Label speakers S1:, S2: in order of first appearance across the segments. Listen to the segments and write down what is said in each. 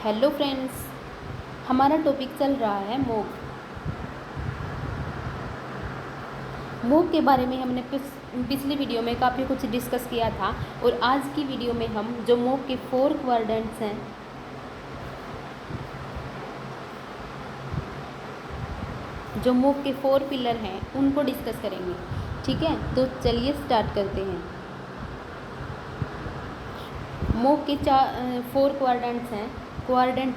S1: Hello friends, हमारा topic चल रहा है मूक। मूक के बारे में हमने पिछली वीडियो में काफ़ी कुछ डिस्कस किया था और आज की वीडियो में हम जो मूक के 4 क्वाड्रेंट्स हैं, जो मूक के 4 पिलर हैं, उनको डिस्कस करेंगे। ठीक है, तो चलिए स्टार्ट करते हैं। मूक के 4 क्वाड्रेंट्स हैं। क्वाड्रेंट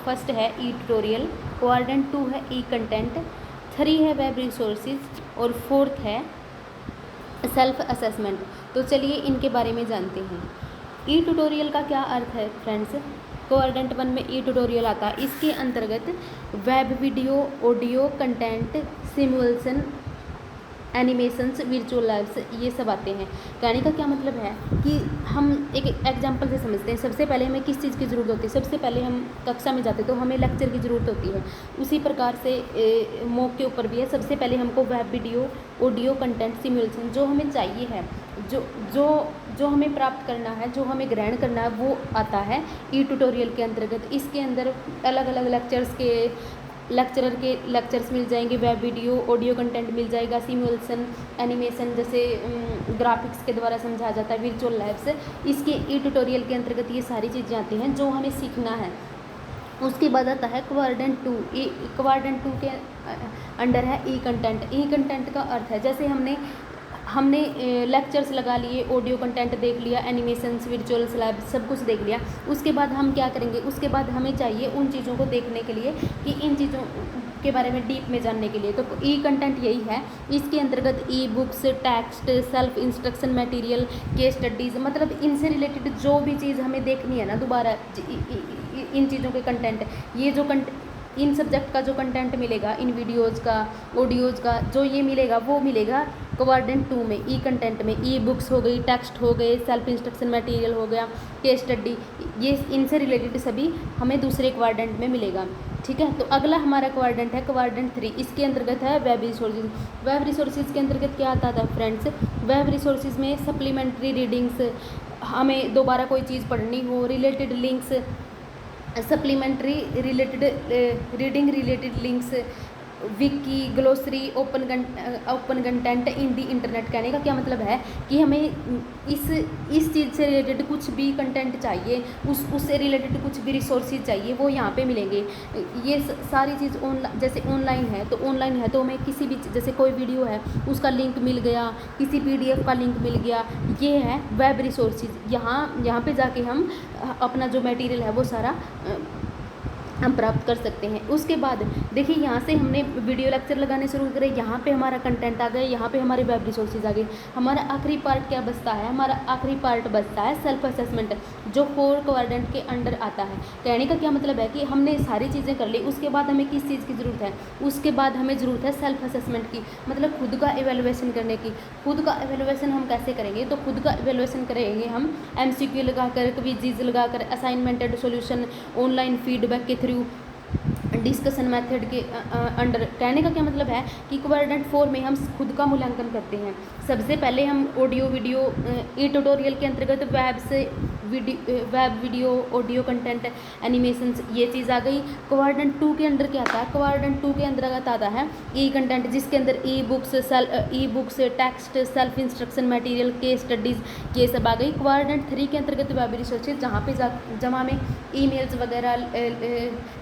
S1: फर्स्ट है ई ट्यूटोरियल, क्वाड्रेंट 2 है ई कंटेंट, 3 है वेब रिसोर्सेज और 4th है सेल्फ असेसमेंट। तो चलिए इनके बारे में जानते हैं। ई ट्यूटोरियल का क्या अर्थ है फ्रेंड्स? क्वाड्रेंट 1 में ई ट्यूटोरियल आता है। इसके अंतर्गत web video, audio content, simulation, animations, virtual labs, ये सब आते हैं। कहने का क्या मतलब है कि हम एक एग्जांपल से समझते हैं। सबसे पहले हमें किस चीज़ की ज़रूरत होती है? सबसे पहले हम कक्षा में जाते तो हमें लेक्चर की ज़रूरत होती है। उसी प्रकार से मॉक के ऊपर भी है। सबसे पहले हमको web video, audio content, simulation जो हमें चाहिए है, जो जो जो हमें प्राप्त करना है, जो हमें ग्रहण करना है, वो आता है ई ट्यूटोरियल के अंतर्गत। इसके अंदर अलग अलग लेक्चरर के लेक्चर्स मिल जाएंगे, वेब वीडियो, ऑडियो कंटेंट मिल जाएगा, सिमुलेशन, एनिमेशन जैसे ग्राफिक्स के द्वारा समझाया जाता है, वर्चुअल लैब्स। इसके ई ट्यूटोरियल के अंतर्गत ये सारी चीज़ें आती हैं जो हमें सीखना है। उसके बाद आता है क्वाड्रेंट 2। क्वाड्रेंट 2 के अंडर है ई कंटेंट। ई कंटेंट का अर्थ है जैसे हमने लेक्चर्स लगा लिए, ऑडियो कंटेंट देख लिया, एनिमेशंस, वर्चुअल लैब सब कुछ देख लिया। उसके बाद हम क्या करेंगे? उसके बाद हमें चाहिए उन चीज़ों को देखने के लिए कि इन चीज़ों के बारे में डीप में जानने के लिए। तो ई कंटेंट यही है। इसके अंतर्गत e books, text, self instruction material, case studies, मतलब इनसे रिलेटेड जो भी चीज़ हमें देखनी है ना, दोबारा इन चीज़ों के कंटेंट, ये जो इन सब्जेक्ट का जो कंटेंट मिलेगा, इन वीडियोज़ का, ऑडियोज़ का जो ये मिलेगा, वो मिलेगा क्वाड्रेंट 2 में, ई कंटेंट में। ई बुक्स हो गई, टेक्स्ट हो गए, सेल्फ इंस्ट्रक्शन मटेरियल हो गया, केस स्टडी, ये इनसे रिलेटेड सभी हमें दूसरे क्वाड्रेंट में मिलेगा। ठीक है, तो अगला हमारा क्वाड्रेंट है क्वाड्रेंट 3। इसके अंतर्गत है वेब रिसोर्सेज। वेब रिसोर्सेज के अंतर्गत क्या आता था फ्रेंड्स? वेब रिसोर्सेज में सप्लीमेंट्री रीडिंग्स, हमें दोबारा कोई चीज़ पढ़नी हो, related links, supplementary reading related links, wiki, glossary, open content in the internet. कहने का क्या मतलब है कि हमें इस चीज़ से रिलेटेड कुछ भी कंटेंट चाहिए, उससे रिलेटेड कुछ भी रिसोर्सेज चाहिए, वो यहाँ पे मिलेंगे। ये सारी चीज़ जैसे ऑनलाइन है, तो ऑनलाइन है तो हमें किसी भी जैसे कोई वीडियो है उसका लिंक मिल गया, किसी PDF का लिंक मिल गया, ये है वेब रिसोर्सेज। यहाँ पे जाके हम अपना जो मटेरियल है वो सारा हम प्राप्त कर सकते हैं। उसके बाद देखिए, यहाँ से हमने वीडियो लेक्चर लगाने शुरू करे, यहाँ पे हमारा कंटेंट आ गए, यहाँ पे हमारे वेब रिसोर्सेज आ गए। हमारा आखिरी पार्ट क्या बचता है? हमारा आखिरी पार्ट बचता है सेल्फ असेसमेंट, जो 4 क्वाड्रेंट के अंडर आता है। कहने का क्या मतलब है कि हमने सारी चीज़ें कर ली, उसके बाद हमें किस चीज़ की ज़रूरत है? उसके बाद हमें ज़रूरत है सेल्फ असेसमेंट की, मतलब खुद का एवेलुएशन करने की। खुद का एवेलुएशन हम कैसे करेंगे? तो खुद का एवेलुएशन करेंगे हम MCQ लगाकर, क्विज़ लगाकर, असाइनमेंटेड सॉल्यूशन, ऑनलाइन फीडबैक के थ्रू, डिस्कशन मेथड के अंडर। कहने का क्या मतलब है कि क्वाड्रेंट 4 में हम खुद का मूल्यांकन करते हैं। सबसे पहले हम ऑडियो वीडियो, ई ट्यूटोरियल के अंतर्गत web video, audio content, animations, ये चीज़ आ गई। क्वाड्रेंट 2 के अंदर क्या आता है? क्वाड्रेंट 2 के अंतर्गत आता है ई कंटेंट, जिसके अंदर e books, text, self instruction material, case studies, ये सब आ गई। क्वाड्रेंट 3 के अंतर्गत वेब रिसोर्सेज, जहाँ में ईमेल्स वगैरह,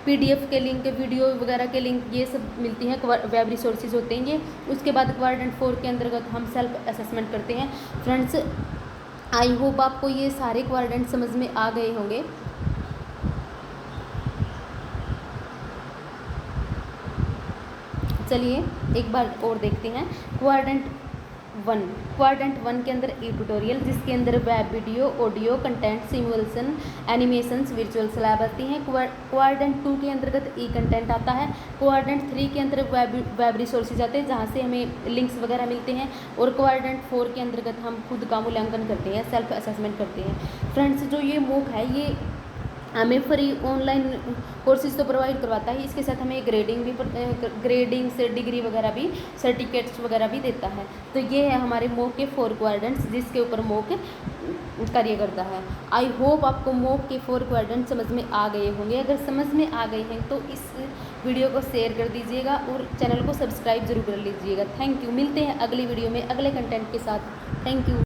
S1: PDF के लिंक, वीडियो वगैरह के लिंक, ये सब मिलती हैं, वेब रिसोर्सेज होते हैं ये। उसके बाद क्वाड्रेंट 4 के अंतर्गत हम सेल्फ असेसमेंट करते हैं। फ्रेंड्स, आई होप आपको ये सारे क्वाड्रेंट समझ में आ गए होंगे। चलिए एक बार और देखते हैं क्वाड्रेंट 1 के अंदर ई ट्यूटोरियल, जिसके अंदर web video, audio content, simulation, animations, virtual lab आती हैं। क्वाड्रेंट 2 के अंतर्गत ई कंटेंट आता है। क्वाड्रेंट 3 के अंदर वेब रिसोर्सेज आते हैं, जहाँ से हमें लिंक्स वगैरह मिलते हैं। और क्वाड्रेंट 4 के अंतर्गत हम खुद का मूल्यांकन करते हैं, सेल्फ असेसमेंट करते हैं। फ्रेंड्स, जो ये मूक है, ये हमें फ्री ऑनलाइन कोर्सेज तो प्रोवाइड करवाता है, इसके साथ हमें ग्रेडिंग से डिग्री वगैरह भी, सर्टिफिकेट्स वगैरह भी देता है। तो ये है हमारे मॉक के 4 क्वाड्रेंट्स जिसके ऊपर मॉक कार्य करता है। आई होप आपको मॉक के 4 क्वाड्रेंट समझ में आ गए होंगे। अगर समझ में आ गए हैं तो इस वीडियो को शेयर कर दीजिएगा और चैनल को सब्सक्राइब जरूर कर लीजिएगा। Thank you. मिलते हैं अगली वीडियो में अगले कंटेंट के साथ। Thank you.